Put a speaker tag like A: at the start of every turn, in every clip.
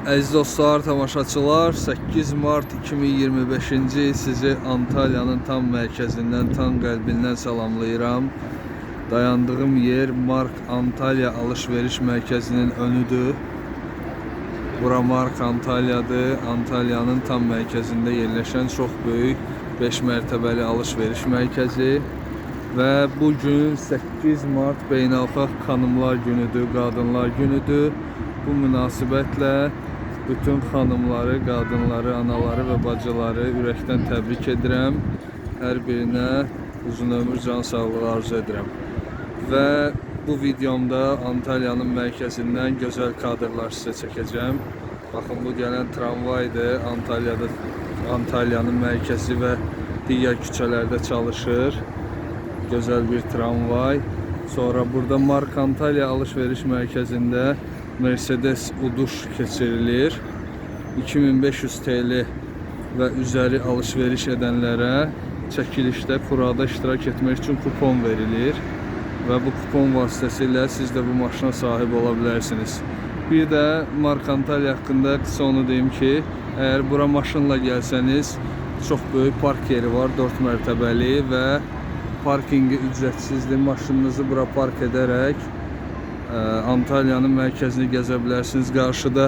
A: Əziz dostlar, tamaşaçılar, 8 Mart 2025-ci il sizi Antalyanın tam mərkəzindən, tam qəlbindən salamlayıram. Dayandığım yer Mark Antalya alış-veriş mərkəzinin önüdür. Bura Mark Antalyadır. Antalyanın tam mərkəzində yerləşən çox böyük 5 mərtəbəli alış-veriş mərkəzi. Və bugün 8 Mart Beynəlxalq Xanımlar Günüdür, Qadınlar Günüdür. Bu münasibətlə bütün xanımları, qadınları, anaları və bacıları ürəkdən təbrik edirəm. Hər birinə uzun ömür, can sağlığı arzu edirəm. Və bu videomda Antalyanın mərkəzindən gözəl kadrlar sizə çəkəcəm. Baxın, bu gələn tramvaydır. Antalyanın mərkəzi və digər küçələrdə çalışır. Gözəl bir tramvay. Sonra burada Mark Antalya alış-veriş mərkəzində Mercedes uduş keçirilir. 2500 TL və üzəri alış-veriş edənlərə çəkilişdə, kurada iştirak etmək üçün kupon verilir. Və bu kupon vasitəsilə siz də bu maşına sahib ola bilərsiniz. Bir də Mark Antalya haqqında qısa onu deyim ki, əgər bura maşınla gəlsəniz, çox böyük park yeri var, 4 mərtəbəli və parkingi ücretsizdir. Maşınınızı bura park edərək Antalyanın mərkəzini gəzə bilərsiniz. Qarşıda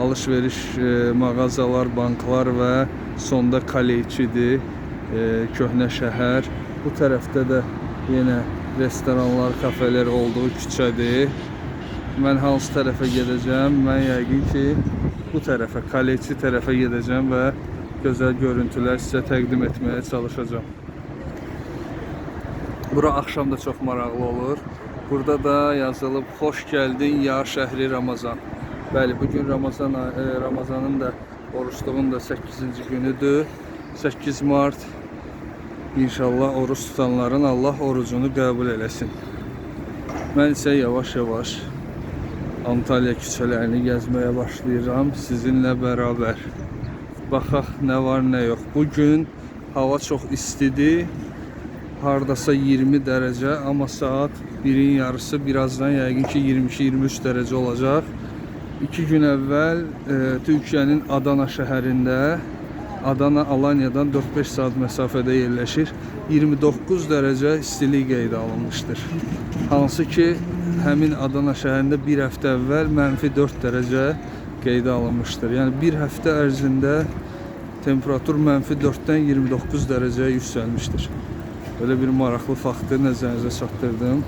A: alış-veriş mağazalar, banklar və sonda Kaleyçidir, köhnə şəhər. Bu tərəfdə də yenə restoranlar, kafeler olduğu küçədir. Mən hansı tərəfə gedəcəm? Mən yəqin ki, bu tərəfə, Kaleyçi tərəfə gedəcəm və gözəl görüntülər sizə təqdim etməyə çalışacağım. Bura axşam da çox maraqlı olur. Burada da yazılıb, xoş gəldin ya şəhri Ramazan. Bəli, bugün Ramazanın da, oruçluğun da 8-ci günüdür. 8 Mart. İnşallah oruç tutanların Allah orucunu qəbul eləsin. Mən isə yavaş-yavaş Antalya küçələrini gəzməyə başlayacağım sizinlə bərabər. Baxaq, nə var, nə yox. Bugün hava çox istidir. Hardasa 20 dərəcə, amma saat 1-in yarısı birazdan yəqin ki 22-23 dərəcə olacaq. 2 gün əvvəl Türkiyənin Adana şəhərində, Adana Alanyadan 4-5 saat məsafədə yerləşir, 29 dərəcə istilik qeydə alınmışdır. Hansı ki, həmin Adana şəhərində bir həftə əvvəl -4 dərəcə qeydə alınmışdır. Yəni bir həftə ərzində temperatur -4-dən 29 dərəcəyə yüksəlmişdir. Böyle bir maraqlı faktı nəzərinizə çatdırdım.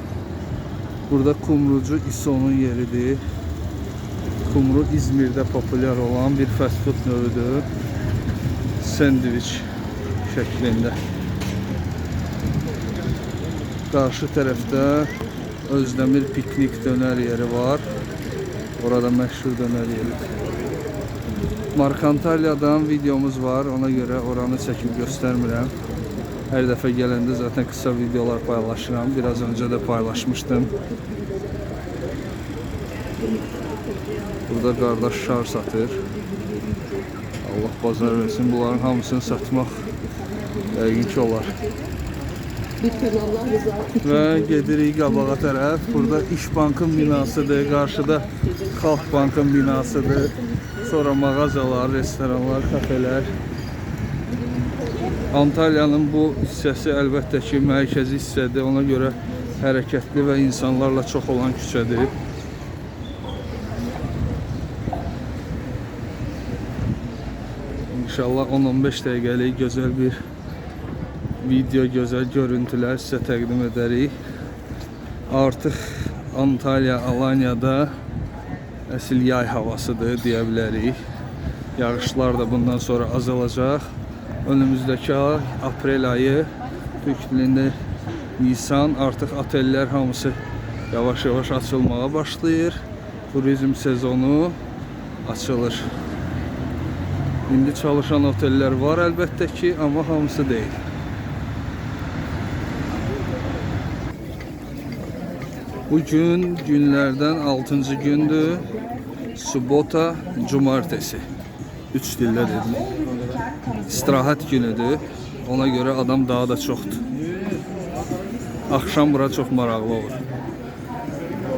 A: Burada Kumrucu İSO'nun yeridir. Kumru İzmir'də populyar olan bir fast food növüdür. Sandviç şəklində. Qarşı tərəfdə Özdəmir piknik dönər yeri var. Orada məşhur dönər yeridir. Mark Antalyadan videomuz var. Ona görə oranı çəkib göstərmirəm. Hər dəfə gələndə zaten kısa videolar paylaşıram. Biraz önce de paylaşmıştım. Burada qardaş şar satır. Allah bazar versin. Bunların hamısını satmaq yəqin ki olar. Və gedirik qabağa tərəf. Burada İş Bankın binasıdır. Qarşıda Xalq Bankın binasıdır. Sonra mağazalar, restoranlar, kafeler. Antalyanın bu hissəsi əlbəttə ki, mərkəzi hissədir. Ona görə hərəkətli və insanlarla çox olan küçədir. İnşallah 10-15 dəqiqəlik gözəl bir video, gözəl görüntülər sizə təqdim edərik. Artıq Antalya, Alanya'da əsl yay havasıdır deyə bilərik. Yağışlar da bundan sonra azalacaq. Önümüzdəki ay, aprel ayı, Türk dilində Nisan, artıq oteller hamısı yavaş-yavaş açılmağa başlayır. Turizm sezonu açılır. İndi çalışan oteller var əlbəttə ki, amma hamısı deyil. Bugün günlərdən 6-cı gündür. Subota, cumartesi. 3 dildə dedim. İstirahat günüdür. Ona görə adam daha da çoxdur. Axşam bura çox maraqlı olur.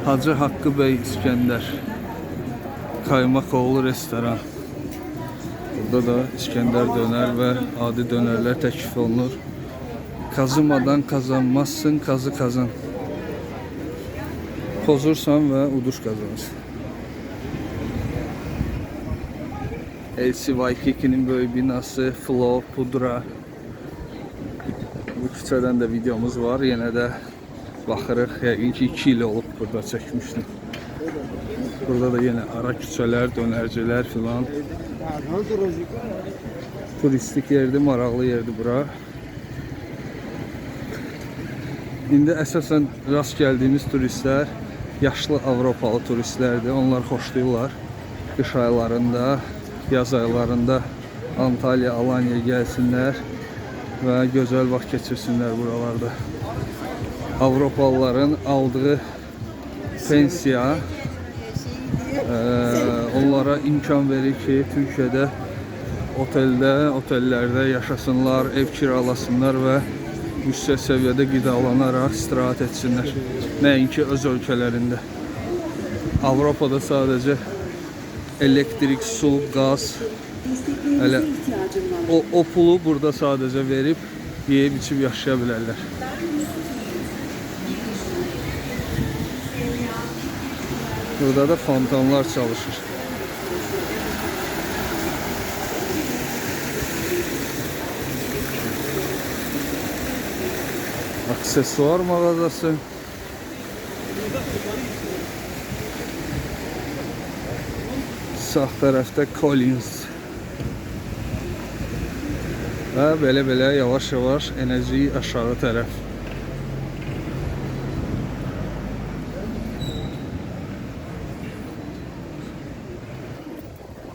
A: Hacı Haqqı Bey İskəndər Kaymakoğlu restoran. Burada da İskender döner ve adi dönerler təklif olunur. Kazımadan kazanmazsın, kazı kazan. Pozursan ve uduş kazanırsın. LCY2'nin böyle binası, Flow, Pudra. Bu küçədən də videomuz var. Yenə də baxırıq. Yəqin ki 2 il olub burada çəkmişdim. Burada da yine ara küçələr, dönərcilər filan. Turistik yerdi, maraqlı yerdi bura. İndi əsasən rast gəldiyimiz turistlər yaşlı Avropalı turistlərdir. Onlar xoşlayırlar. Qış aylarında, yaz aylarında Antalya, Alanya gəlsinlər və gözəl vaxt keçirsinlər buralarda. Avropalıların aldığı pensiya onlara imkan verir ki, Türkiye'de otellərdə yaşasınlar, ev kiralasınlar və yüksək səviyyədə qidalanaraq istirahət etsinlər. Nəinki öz ölkələrində. Avropada sadəcə elektrik, su, qaz, hələ o pulu burada sadəcə verib, yeyib içib yaşaya bilərlər. Burada da fontanlar çalışır. Aksesuar mağazası. Sağ tərəfdə Collins. Və belə yavaş-yavaş enerji aşağı tərəf.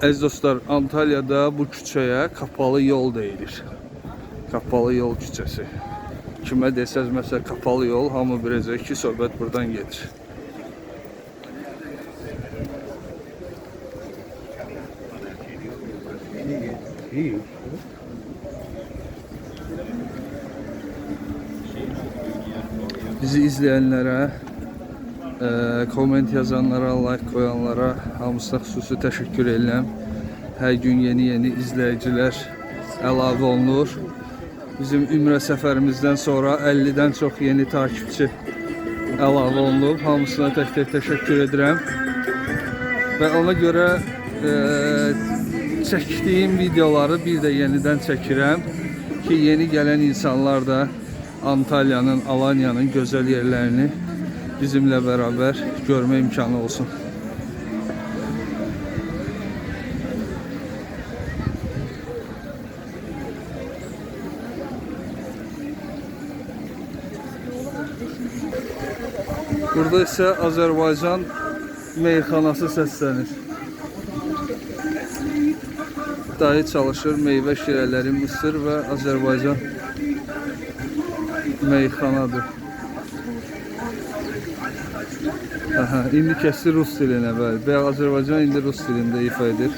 A: Əziz dostlar, Antalya'da bu küçəyə kapalı yol deyilir. Kapalı yol küçəsi. Kimə desəz məsəl kapalı yol, hamı biləcək ki, söhbət buradan gedir. Bizi izləyənlərə, komment yazanlara, like koyanlara hamısına xüsusi təşəkkür edirəm. Hər gün yeni izləyicilər əlavə olunur. Bizim ümrə səfərimizdən sonra 50'dən çox yeni takipçi əlavə olunub. Hamısına tək-tək təşəkkür edirəm. Və ona görə çəkdiyim videoları bir də yenidən çəkirəm ki, yeni gələn insanlar da Antalya'nın, Alanya'nın gözəl yerlərini bizimlə beraber görme imkanı olsun. Burada ise Azerbaycan meyxanası səslənir. Dayı çalışır, meyvə şirələri, mısır və Azerbaycan meyxanadır. Aha, indi keçdi Rus dilinə, bəli. Bayaq Azərbaycan indi Rus dilində ifa edir.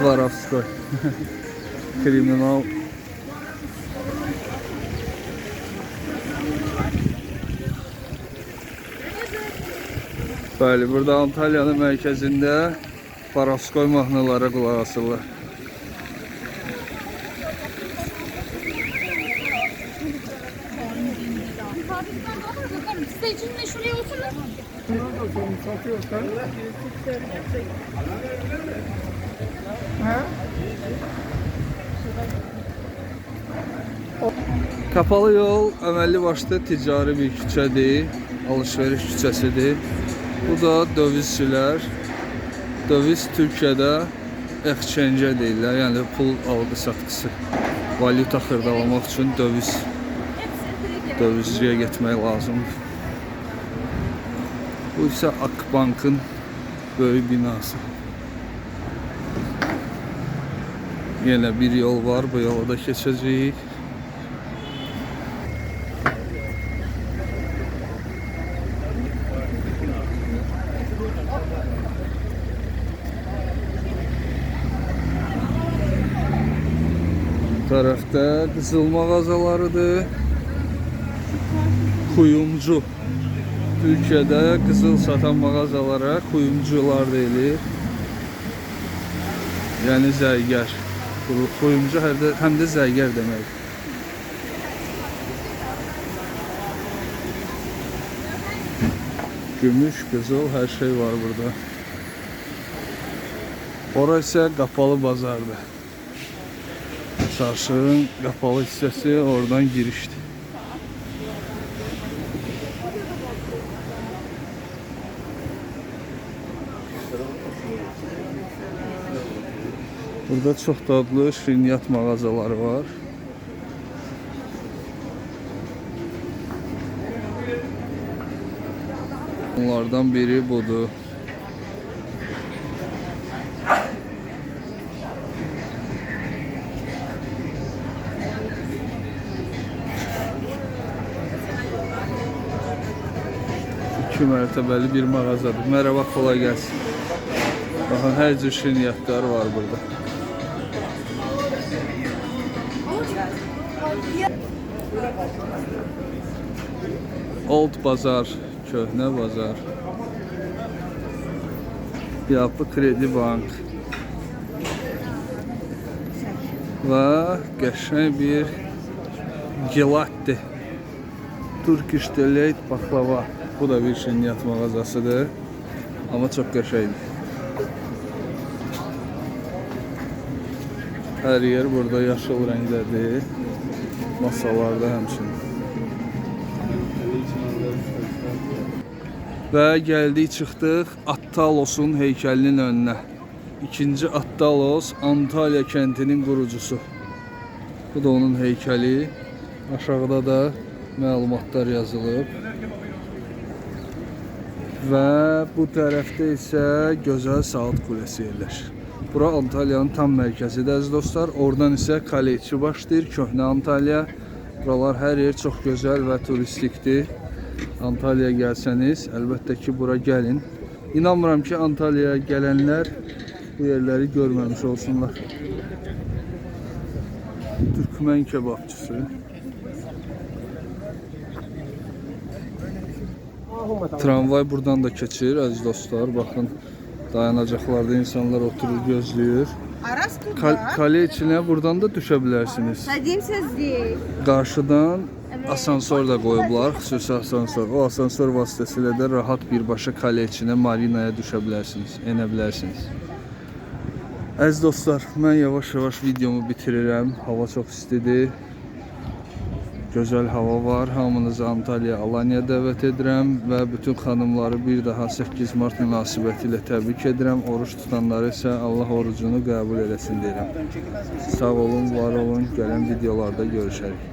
A: Varovskoy. Kriminal. Bəli, burada Antalya'nın mərkəzində Varovskoy mahnılara qulaq asırlar.
B: Sizde için de şuraya oturun.
A: Kapalı yol əməlli başlı ticari bir küçədir, alışveriş küçəsidir. Bu da dövizçilər. Döviz Türkiyədə exchange deyirlər, yəni pul alqı-satqısı. Valyuta xırdalamaq üçün dövizciyə getmək lazımdır. Bu isə Akbankın böyük binası. Yenə bir yol var, bu yola da keçəcəyik. Tarafta qızıl mağazalarıdır. Kuyumcu. Türkiyədə qızıl satan mağazalara kuyumcular deyilir. Yəni zərgər. Kuyumcu həm də zərgər demək. Gümüş, qızıl, hər şey var burada. Orası isə qapalı bazardır. Çarşının qapalı hissəsi oradan girişdir. Burada çox dadlı şirniyyat mağazaları var. Bunlardan biri budur. İki mərtəbəli bir mağazadır. Merhaba, kolay gelsin. Bakın her cür şirniyyatlar var burada. Old bazar, köhnə bazar. Yapı Kredi Bank. Və qəşəng bir Gelatti. Turkish Delight baklava. Bu da bir şirniyyat mağazasıdır. Ama çok qəşəngdir. Her yer burada yaşıl rəngdədir. Masalarda həmçinin. Və gəldik, çıxdıq Attalos'un heykəlinin önünə. İkinci Attalos, Antalya kəntinin qurucusu. Bu da onun heykəli. Aşağıda da məlumatlar yazılıb. Və bu tərəfdə isə gözəl saat kuləsi yerləşir. Bura Antalya'nın tam mərkəzidir əziz dostlar. Oradan isə Kaleiçi başlayır, köhnə Antalya. Buralar hər yer çox gözəl və turistikdir. Antalya'ya gəlsəniz, əlbəttə ki, bura gəlin. İnanmıram ki, Antalya'ya gələnlər bu yerləri görməmiş olsunlar. Türkmen kebapçısı. Tramvay buradan da keçir əziz dostlar. Baxın, dayanacaqlarda insanlar oturur, gözləyir. Kale içine buradan da düşə bilərsiniz. Qarşıdan asansör də qoyublar, xüsusi asansör. O asansör vasitəsilə də rahat birbaşa kale içine, marinaya düşə bilərsiniz, enə bilərsiniz. Əziz dostlar, mən yavaş-yavaş videomu bitirirəm. Hava çox istidir. Gözəl hava var. Hamınızı Antalya, Alanya dəvət edirəm və bütün xanımları bir daha 8 Mart münasibəti ilə təbrik edirəm. Oruç tutanları isə Allah orucunu qəbul eləsin deyirəm. Sağ olun, var olun. Gələn videolarda görüşərik.